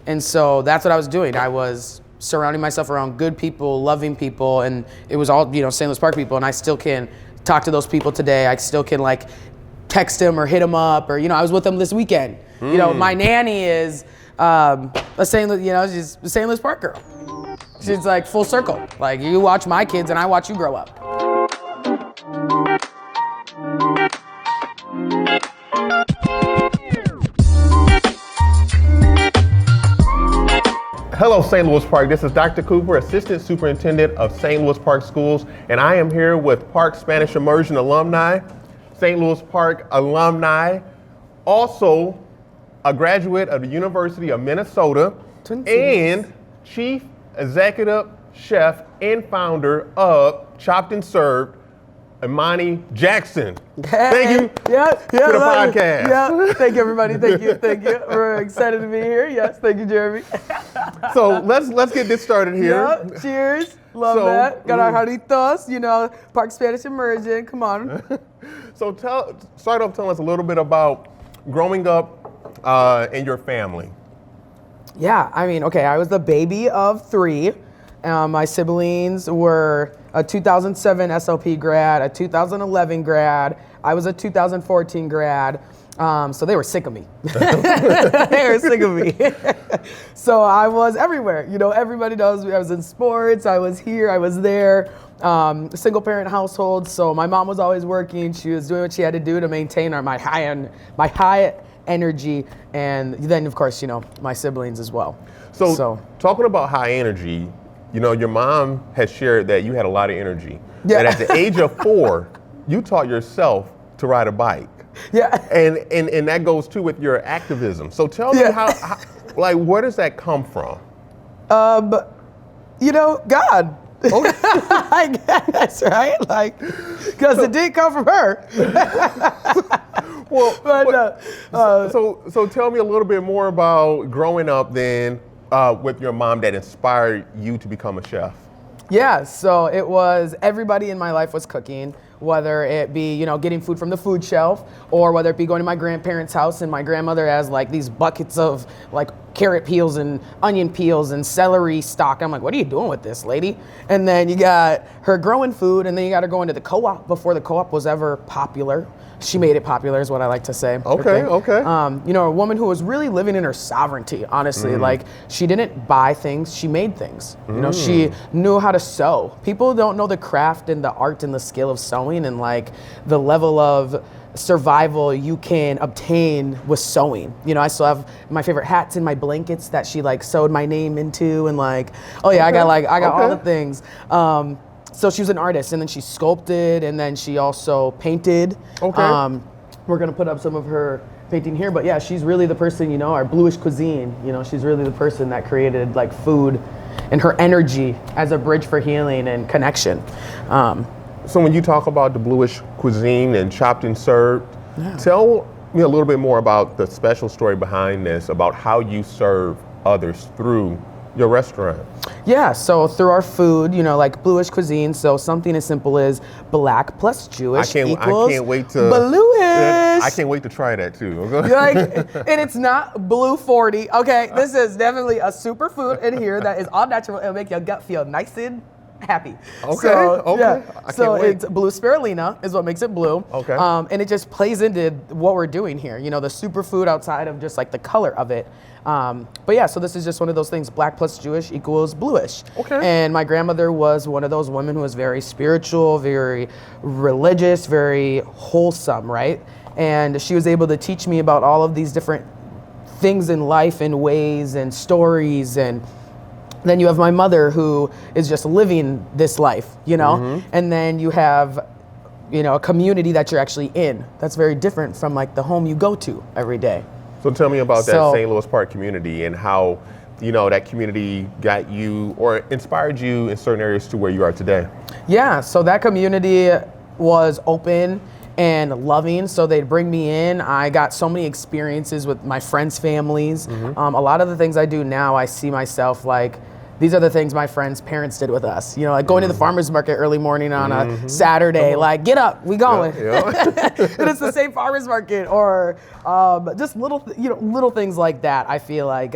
And so that's what I was doing. I was surrounding myself around good people, loving people, and it was all, St. Louis Park people, and I still can talk to those people today. I still can like text them or hit them up, or, I was with them this weekend. My nanny is a St. Louis, she's a St. Louis Park girl. She's like full circle. Like, you watch my kids and I watch you grow up. Hello, St. Louis Park. This is Dr. Cooper, Assistant Superintendent of St. Louis Park Schools, and I am here with Park Spanish Immersion alumni, St. Louis Park alumni, also a graduate of the University of Minnesota, and Chief Executive Chef and Founder of Chopped and Served, Imani Jackson. Thank you for the podcast. Yeah, thank you, everybody. Thank you. We're excited to be here. Yes, thank you, Jeremy. So let's get this started here. Yeah, cheers. Love that. Got our jarritos, Park Spanish Immersion. Come on. So start off telling us a little bit about growing up in your family. Yeah, I was the baby of 3. My siblings were a 2007 SLP grad, a 2011 grad. I was a 2014 grad. So they were sick of me. They were sick of me. So I was everywhere. Everybody knows me. I was in sports. I was here. I was there. Single parent household. So my mom was always working. She was doing what she had to do to maintain my high energy. And then, of course, my siblings as well. So talking about high energy, your mom has shared that you had a lot of energy. Yeah. And at the age of 4, you taught yourself to ride a bike. Yeah. And that goes too with your activism. So tell me how where does that come from? God. Okay. I guess, right? Because it did come from her. So tell me a little bit more about growing up then with your mom that inspired you to become a chef. Yeah, so it was everybody in my life was cooking, whether it be, getting food from the food shelf, or whether it be going to my grandparents' house and my grandmother has these buckets of carrot peels and onion peels and celery stock. I'm like, what are you doing with this, lady? And then you got her growing food, and then you got her going to the co-op before the co-op was ever popular. She made it popular is what I like to say. Okay. A woman who was really living in her sovereignty, honestly. She didn't buy things, she made things. She knew how to sew. People don't know the craft and the art and the skill of sewing and the level of survival you can obtain with sewing. I still have my favorite hats and my blankets that she sewed my name into and I got all the things. So she was an artist, and then she sculpted, and then she also painted. Okay. We're gonna put up some of her painting here, but yeah, she's really the person, our bluish cuisine, she's really the person that created food and her energy as a bridge for healing and connection. So when you talk about the bluish cuisine and chopped and served, tell me a little bit more about the special story behind this, about how you serve others through your restaurant. Yeah, so through our food, bluish cuisine, so something as simple as black plus Jewish equals I can't wait to bluish. I can't wait to try that too. And it's not blue 40. Okay, this is definitely a superfood in here that is all natural. It'll make your gut feel nice and happy. Okay. So it's blue spirulina is what makes it blue. Okay. And it just plays into what we're doing here. The superfood outside of just the color of it. But yeah, so this is just one of those things. Black plus Jewish equals bluish. Okay. And my grandmother was one of those women who was very spiritual, very religious, very wholesome, right? And she was able to teach me about all of these different things in life and ways and stories. And then you have my mother who is just living this life, And then you have, a community that you're actually in. That's very different from the home you go to every day. So tell me about that St. Louis Park community and how, that community got you or inspired you in certain areas to where you are today. Yeah, so that community was open and loving, so they'd bring me in. I got so many experiences with my friends' families. A lot of the things I do now, I see myself these are the things my friends' parents did with us. You know, like going to the farmer's market early morning on a Saturday, like, get up, we going. And it's the same farmer's market, or just little things like that. I feel like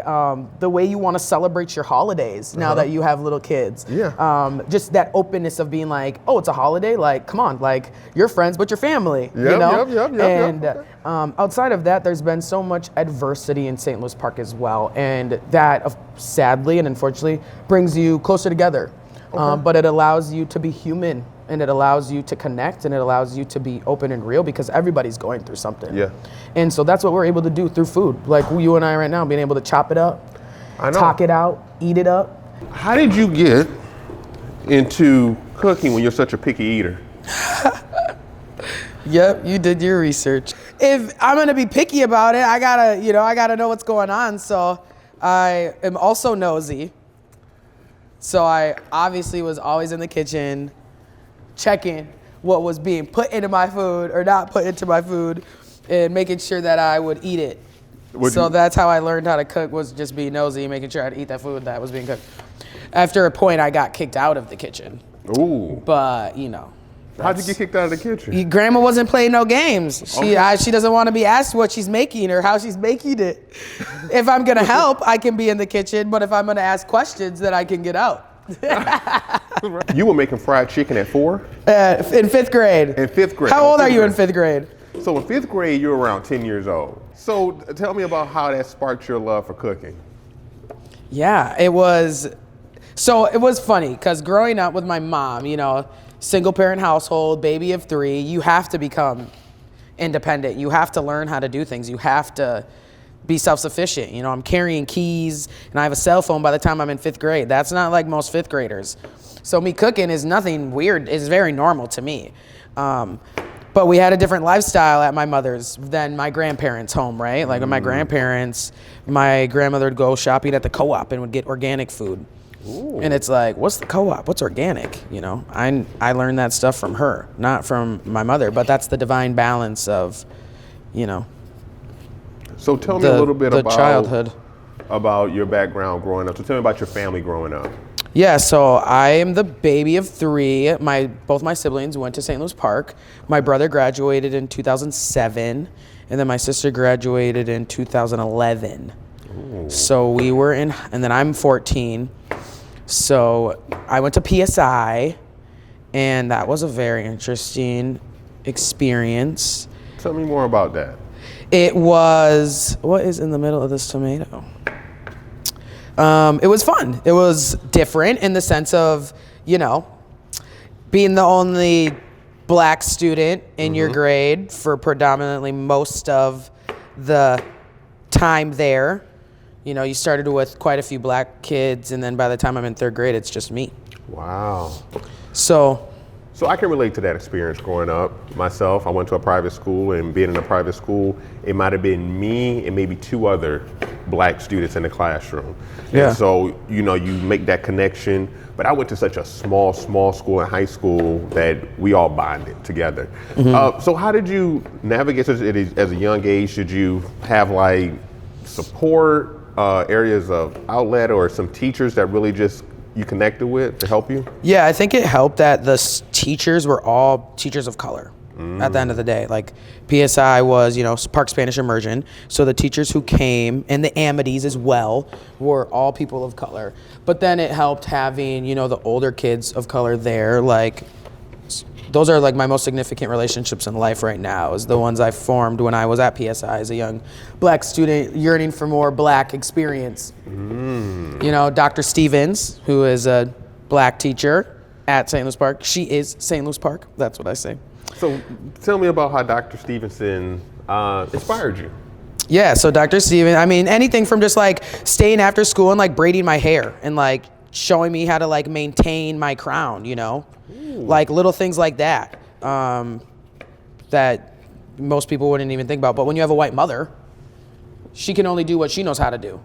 the way you want to celebrate your holidays now that you have little kids. Just that openness of being like, oh, it's a holiday, like, come on, like, you're friends, but you're family, you know? Outside of that, there's been so much adversity in St. Louis Park as well, and that sadly and unfortunately brings you closer together. But it allows you to be human, and it allows you to connect, and it allows you to be open and real, because everybody's going through something. And so that's what we're able to do through food, like you and I right now, being able to chop it up, talk it out, eat it up. How did you get into cooking when you're such a picky eater? Yep, you did your research. If I'm gonna be picky about it, I gotta know what's going on. So I am also nosy. So I obviously was always in the kitchen, checking what was being put into my food or not put into my food, and making sure that I would eat it. That's how I learned how to cook, was just being nosy, making sure I'd eat that food that was being cooked. After a point, I got kicked out of the kitchen. Ooh. But, you know. How'd you get kicked out of the kitchen? Grandma wasn't playing no games. She doesn't want to be asked what she's making or how she's making it. If I'm going to help, I can be in the kitchen. But if I'm going to ask questions, then I can get out. You were making fried chicken at 4? In 5th grade. In 5th grade. How old are you in 5th grade? So in 5th grade, you're around 10 years old. So tell me about how that sparked your love for cooking. Yeah, it was funny, because growing up with my mom, you know, single parent household, baby of 3, you have to become independent. You have to learn how to do things. You have to be self-sufficient. You know, I'm carrying keys and I have a cell phone by the time I'm in 5th grade. That's not like most 5th graders. So me cooking is nothing weird. It's very normal to me. But we had a different lifestyle at my mother's than my grandparents' home, right? Like with my grandparents, my grandmother would go shopping at the co-op and would get organic food. Ooh. And it's like, what's the co-op? What's organic? You know, I learned that stuff from her, not from my mother, but that's the divine balance of, you know. So tell me a little bit about childhood, about your background growing up. So tell me about your family growing up. Yeah, so I am the baby of 3. Both my siblings went to St. Louis Park. My brother graduated in 2007, and then my sister graduated in 2011. Ooh. So we were and then I'm 14. So I went to PSI, and that was a very interesting experience. Tell me more about that. It was, what is in the middle of this tomato? It was fun. It was different in the sense of, you know, being the only black student in your grade for predominantly most of the time there. You know, you started with quite a few black kids, and then by the time I'm in 3rd grade, it's just me. Wow. So I can relate to that experience growing up myself. I went to a private school, and being in a private school, it might have been me and maybe 2 other black students in the classroom. Yeah. And so, you know, you make that connection. But I went to such a small school in high school that we all bonded together. So how did you navigate as a young age? Did you have like support, areas of outlet, or some teachers that really just you connected with to help you? Yeah, I think it helped that the teachers were all teachers of color at the end of the day. Like PSI was, you know, Park Spanish Immersion. So the teachers who came, and the Amities as well, were all people of color. But then it helped having, you know, the older kids of color there. Like, those are like my most significant relationships in life right now, is the ones I formed when I was at PSI as a young black student yearning for more black experience. You know, Dr. Stevens, who is a black teacher at St. Louis Park. She is St. Louis Park. That's what I say. So tell me about how Dr. Stevenson inspired you. Yeah, so Dr. Steven, I mean, anything from just like staying after school and like braiding my hair and like showing me how to like maintain my crown, you know? Like little things like that, that most people wouldn't even think about. But when you have a white mother, she can only do what she knows how to do.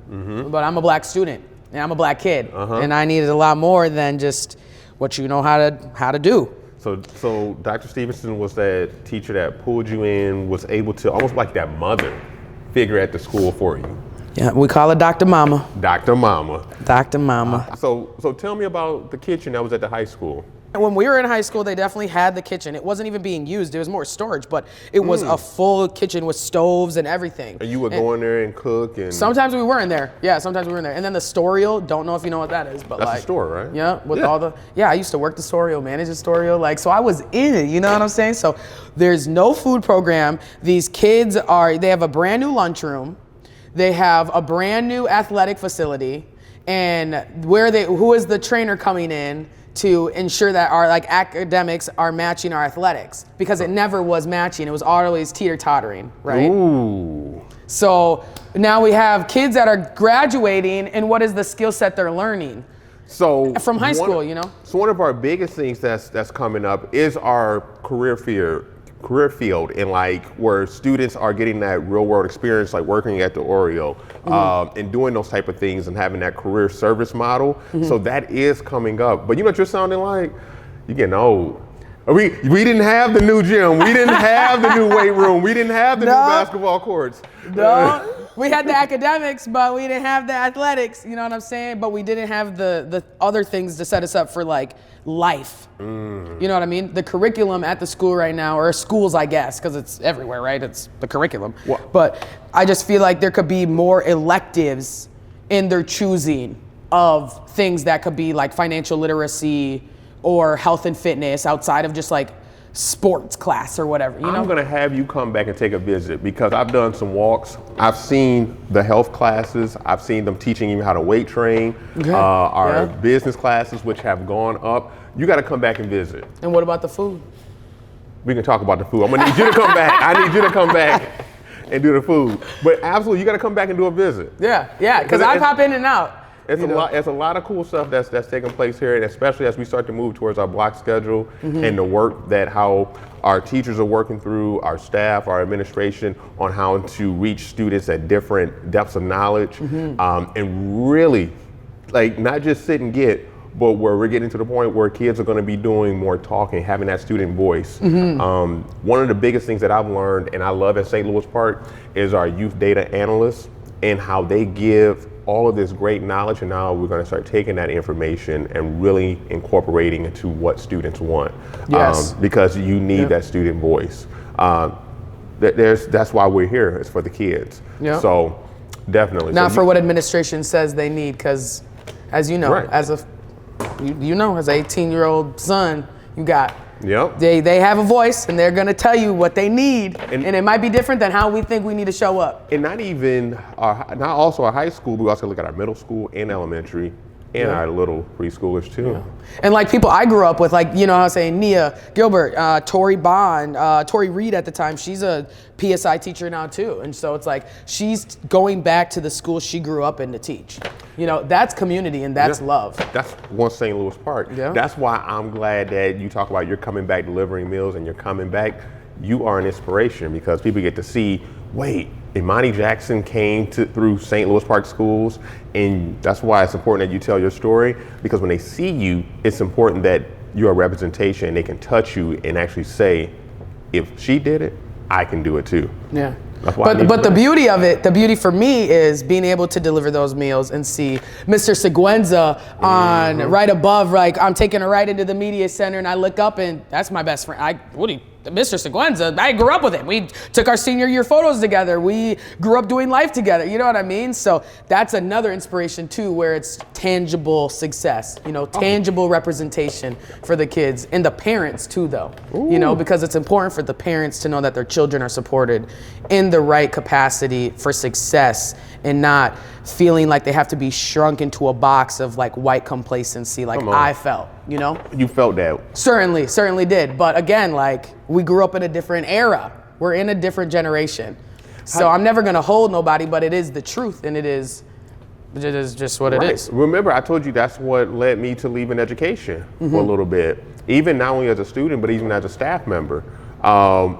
But I'm a black student, and I'm a black kid, and I needed a lot more than just what you know how to do. So Dr. Stevenson was that teacher that pulled you in, was able to almost like that mother figure at the school for you. Yeah, we call her Dr. Mama. Dr. Mama. Dr. Mama. So tell me about the kitchen that was at the high school. When we were in high school, they definitely had the kitchen. It wasn't even being used. It was more storage, but it was a full kitchen with stoves and everything. And you would go in there and cook and... Sometimes we were in there. Yeah, sometimes we were in there. And then the Storial, don't know if you know what that is, but That's like... the store, right? Yeah, with all the... Yeah, I used to work the Storial, manage the Storial. Like, so I was in it, you know what I'm saying? So there's no food program. These kids they have a brand new lunchroom. They have a brand new athletic facility. And who is the trainer coming in to ensure that our like academics are matching our athletics, because it never was matching. It was always teeter-tottering, right? Ooh. So now we have kids that are graduating, and what is the skill set they're learning? So from high school, you know? So one of our biggest things that's coming up is our career field, and like where students are getting that real world experience, like working at the Oreo, and doing those type of things and having that career service model. So that is coming up. But you know what you're sounding like? You're getting old. We didn't have the new gym. We didn't have the new weight room. We didn't have the new basketball courts. No. We had the academics, but we didn't have the athletics, you know what I'm saying? But we didn't have the other things to set us up for like life. You know what I mean? The curriculum at the school right now, or schools, I guess, because it's everywhere, right? It's the curriculum. But I just feel like there could be more electives in their choosing of things that could be like financial literacy or health and fitness outside of just like sports class or whatever, you know? I'm gonna have you come back and take a visit, because I've done some walks. I've seen the health classes. I've seen them teaching you how to weight train. Our business classes, which have gone up. You gotta come back and visit. And what about the food? We can talk about the food. I'm gonna need you to come back. I need you to come back and do the food. But absolutely, you gotta come back and do a visit. Yeah, because I pop in and out. It's a lot of cool stuff that's taking place here, and especially as we start to move towards our block schedule and the work that how our teachers are working through, our staff, our administration, on how to reach students at different depths of knowledge, and really, like, not just sit and get, but where we're getting to the point where kids are going to be doing more talking, having that student voice. One of the biggest things that I've learned, and I love at St. Louis Park, is our youth data analysts and how they give all of this great knowledge, and now we're going to start taking that information and really incorporating into what students want. Because you need that student voice. That's why we're here. It's for the kids. So definitely. Not for what administration says they need, because as you know, as an 18-year-old son, you got. They have a voice, and they're gonna tell you what they need, and it might be different than how we think we need to show up. And not also our high school, but we also look at our middle school and elementary, and our little preschoolers too. And like people I grew up with, like, you know, I was saying Nia Gilbert, Tori Bond, Tori Reed at the time, she's a PSI teacher now too. And so it's like, she's going back to the school she grew up in to teach. You know, that's community and that's love. That's one St. Louis Park. That's why I'm glad that you talk about you're coming back delivering meals and you're coming back. You are an inspiration, because people get to see, wait, Imani Jackson came through St. Louis Park schools, and that's why it's important that you tell your story, because when they see you, it's important that you're a representation and they can touch you and actually say, if she did it, I can do it too. But the beauty of it, the beauty for me is being able to deliver those meals and see Mr. Seguenza on right above, like I'm taking her right into the media center and I look up and that's my best friend. Mr. Seguenza, I grew up with him. We took our senior year photos together. We grew up doing life together. You know what I mean? So that's another inspiration too, where it's tangible success, you know, tangible representation for the kids and the parents too, though, you know, because it's important for the parents to know that their children are supported in the right capacity for success and not feeling like they have to be shrunk into a box of like white complacency, like I felt, you know? You felt that? Certainly did. But again, like we grew up in a different era. We're in a different generation. So I'm never gonna hold nobody, but it is the truth and it is just what it is. Remember, I told you that's what led me to leaving education for a little bit. Even not only as a student, but even as a staff member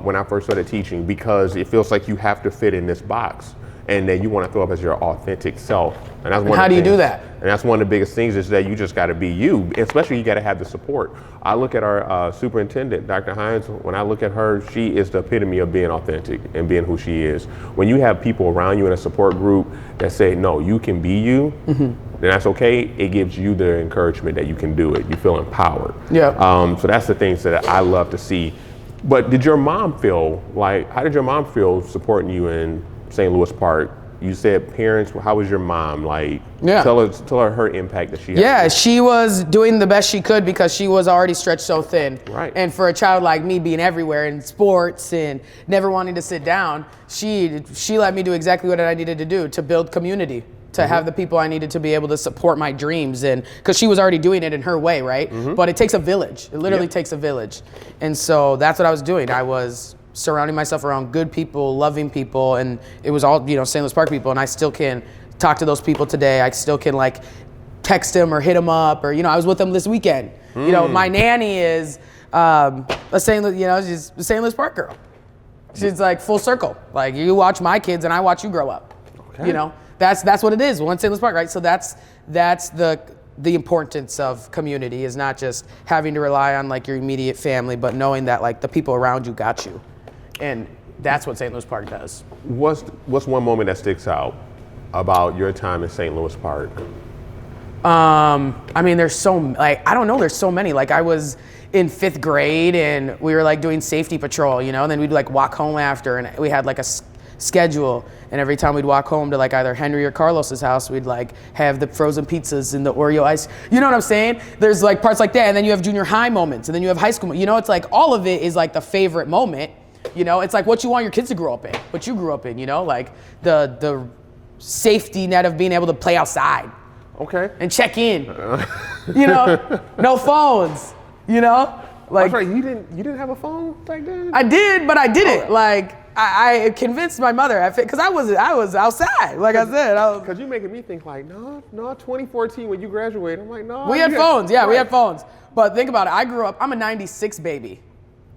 when I first started teaching, because it feels like you have to fit in this box. And then you want to throw up as your authentic self. And that's one. How do you do that? And that's one of the biggest things is that you just got to be you, especially you got to have the support. I look at our superintendent, Dr. Hines, when I look at her, she is the epitome of being authentic and being who she is. When you have people around you in a support group that say, no, you can be you, then that's okay. It gives you the encouragement that you can do it. You feel empowered. Yeah. So that's the things that I love to see. But did your mom feel like, how did your mom feel supporting you in St. Louis Park? You said parents, how was your mom? Like, tell her impact that she had. Yeah, she was doing the best she could because she was already stretched so thin. Right. And for a child like me being everywhere in sports and never wanting to sit down, she let me do exactly what I needed to do to build community, to have the people I needed to be able to support my dreams. And because she was already doing it in her way, right? But it takes a village. It literally takes a village. And so that's what I was doing. I was surrounding myself around good people, loving people, and it was all, St. Louis Park people, and I still can talk to those people today. I still can like text them or hit them up, or I was with them this weekend. My nanny is a St. Louis, she's a St. Louis Park girl. She's like full circle. Like you watch my kids and I watch you grow up. Okay. That's what it is. One St. Louis Park, right? So that's the importance of community, is not just having to rely on like your immediate family, but knowing that like the people around you got you. And that's what St. Louis Park does. What's one moment that sticks out about your time in St. Louis Park? I mean, there's I don't know, there's so many. Like I was in 5th grade and we were like doing safety patrol, and then we'd like walk home after, and we had like a schedule. And every time we'd walk home to like either Henry or Carlos's house, we'd like have the frozen pizzas and the Oreo ice. You know what I'm saying? There's like parts like that. And then you have junior high moments, and then you have high school. It's like all of it is like the favorite moment. It's like what you want your kids to grow up in, what you grew up in, like the safety net of being able to play outside. Okay. And check in. No phones, Like, right, you didn't have a phone back then? I did, but I didn't. Like I convinced my mother, because I was outside, like I said. Because you're making me think like, no, 2014 when you graduated. I'm like, no. We had phones, yeah, right. We had phones. But think about it, I grew up, I'm a 96 baby.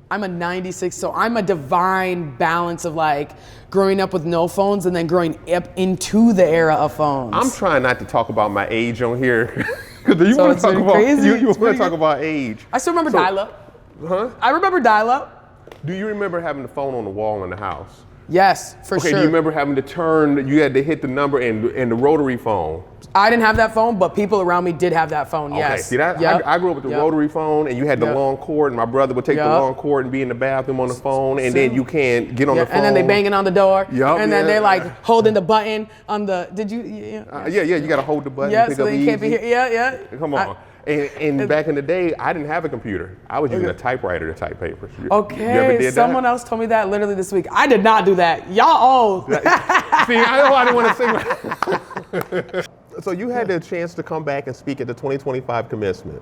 I'm a 96, so I'm a divine balance of like growing up with no phones and then growing up into the era of phones. I'm trying not to talk about my age on here. Because you want to talk about you want to talk about age. I still remember dial-up. Huh? I remember dial-up. Do you remember having the phone on the wall in the house? Yes, for sure. Okay, do you remember having to turn, you had to hit the number in the rotary phone? I didn't have that phone, but people around me did have that phone, yes. Okay, see that? Yep. I grew up with the rotary phone, and you had the long cord, and my brother would take the long cord and be in the bathroom on the phone, and then you can't get on the phone. And then they banging on the door, and then they're like holding the button on the, you gotta hold the button. Yeah, so you can't be here, yeah. Come on. And back in the day, I didn't have a computer. I was using a typewriter to type papers. Okay, you ever did someone else told me that literally this week. I did not do that. Y'all old. See, I didn't want to say. So you had the chance to come back and speak at the 2025 commencement.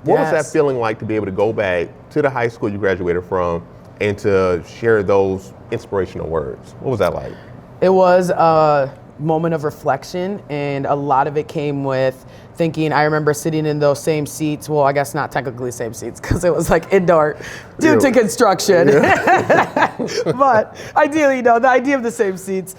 What was that feeling like to be able to go back to the high school you graduated from and to share those inspirational words? What was that like? It was a moment of reflection, and a lot of it came with thinking. I remember sitting in those same seats. Well, I guess not technically same seats because it was like indoor due to construction. Yeah. But ideally, the idea of the same seats.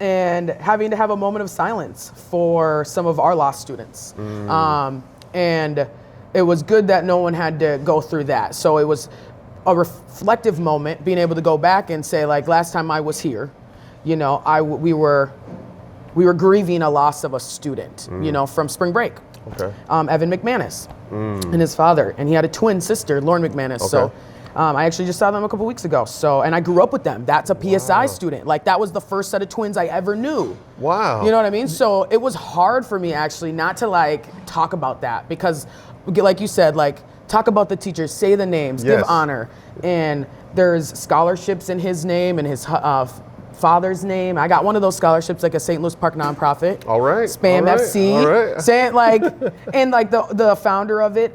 And having to have a moment of silence for some of our lost students. And it was good that no one had to go through that. So it was a reflective moment, being able to go back and say, like, last time I was here, we were grieving a loss of a student, from spring break. Okay. Evan McManus and his father, and he had a twin sister, Lauren McManus. Okay. So I actually just saw them a couple weeks ago. So, and I grew up with them. That's a PSI student. Like that was the first set of twins I ever knew. Wow. You know what I mean? So it was hard for me actually not to like talk about that, because like you said, like talk about the teachers, say the names, give honor. And there's scholarships in his name and his father's name. I got one of those scholarships, like a St. Louis Park nonprofit. All right. Spam FC. All right. Say it like, and like the founder of it,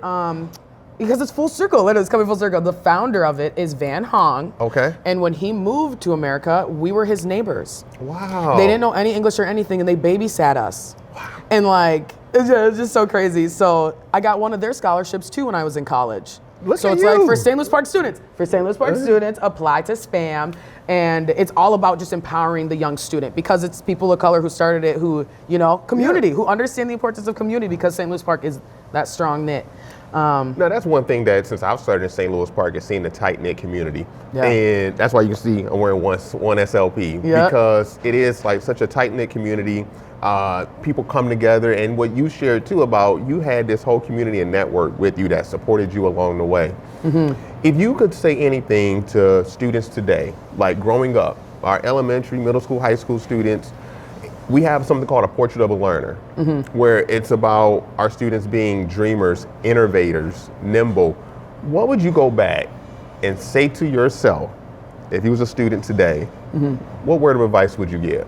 because it's full circle, it's coming full circle. The founder of it is Van Hong. Okay. And when he moved to America, we were his neighbors. Wow. They didn't know any English or anything, and they babysat us. Wow. And like, it's just so crazy. So I got one of their scholarships too when I was in college. So it's like for St. Louis Park students. For St. Louis Park students, apply to SPAM. And it's all about just empowering the young student because it's people of color who started it, who, community, who understand the importance of community because St. Louis Park is that strong knit. Now, that's one thing that since I've started in St. Louis Park is seeing the tight-knit community. Yeah. And that's why you can see I'm wearing one SLP because it is like such a tight-knit community. People come together, and what you shared too about you had this whole community and network with you that supported you along the way. If you could say anything to students today, like growing up, our elementary, middle school, high school students, we have something called a portrait of a learner, where it's about our students being dreamers, innovators, nimble. What would you go back and say to yourself if you was a student today? What word of advice would you give?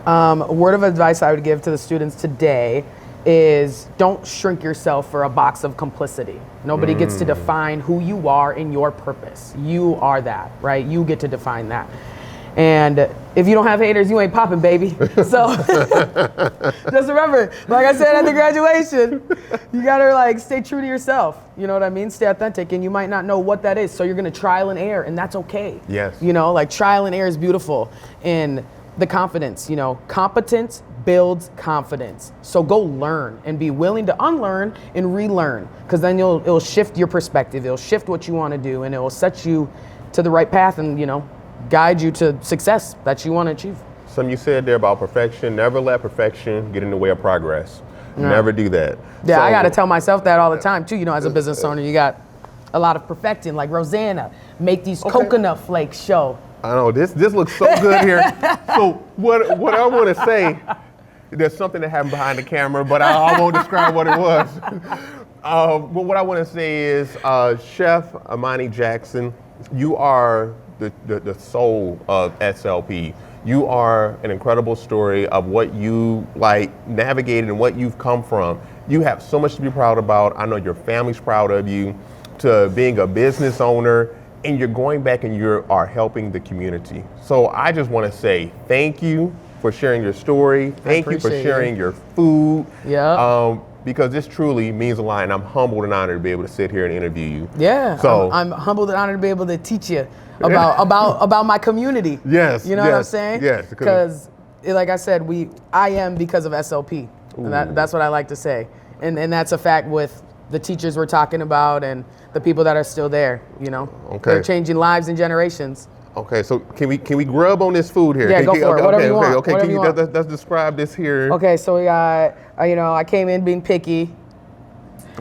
A word of advice I would give to the students today is don't shrink yourself for a box of complicity. Nobody gets to define who you are and your purpose. You are that, right? You get to define that. And if you don't have haters, you ain't popping, baby. So just remember, like I said at the graduation, you gotta stay true to yourself. You know what I mean? Stay authentic, and you might not know what that is. So you're gonna trial and error, and that's okay. Yes. Trial and error is beautiful. And the confidence, competence builds confidence. So go learn and be willing to unlearn and relearn, because then it'll shift your perspective. It'll shift what you want to do, and it will set you to the right path and, guide you to success that you want to achieve. Something you said there about perfection, never let perfection get in the way of progress. Never do that. Yeah, I got to tell myself that all the time too. As a business owner, you got a lot of perfecting, like Rosanna, make these coconut flakes show. I know, this looks so good here. So what I want to say, there's something that happened behind the camera, but I won't describe what it was. But what I want to say is, Chef Imani Jackson, you are the soul of SLP. You are an incredible story of what you navigated and what you've come from. You have so much to be proud about. I know your family's proud of you, to being a business owner, and you're going back and you are helping the community. So I just want to say thank you for sharing your story. Thank you for sharing your food. Yeah. Because this truly means a lot, and I'm humbled and honored to be able to sit here and interview you. Yeah. So I'm humbled and honored to be able to teach you about my community. Yes. You know what I'm saying? Yes. Because, like I said, I am because of SLP, and that's what I like to say, and that's a fact with the teachers we're talking about and the people that are still there. Okay. They're changing lives and generations. Okay, so can we grub on this food here? Yeah, go for it. Whatever you want. Okay, Whatever you want. Let's describe this here. Okay, so we got, I came in being picky.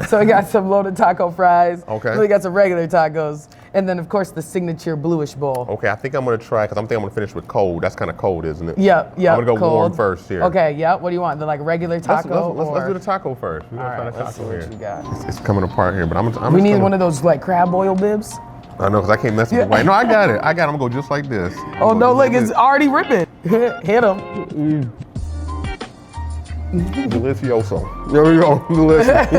So we got some loaded taco fries. Okay. Then we got some regular tacos. And then, of course, the signature bluish bowl. Okay, I think I'm going to try, because I'm going to finish with cold. That's kind of cold, isn't it? Yeah. I'm going to go cold. warm first here. Okay, yeah. What do you want? The regular taco? Let's do the taco first. We're All going right, to try let's the see taco what here. you got. It's coming apart here, but I'm We need one of those crab boil bibs. I know, because I can't mess with the white. No, I got it. I'm going to go just like this. Oh, no, look, it's already ripping. Hit him. Delicioso. There we go. Delicious.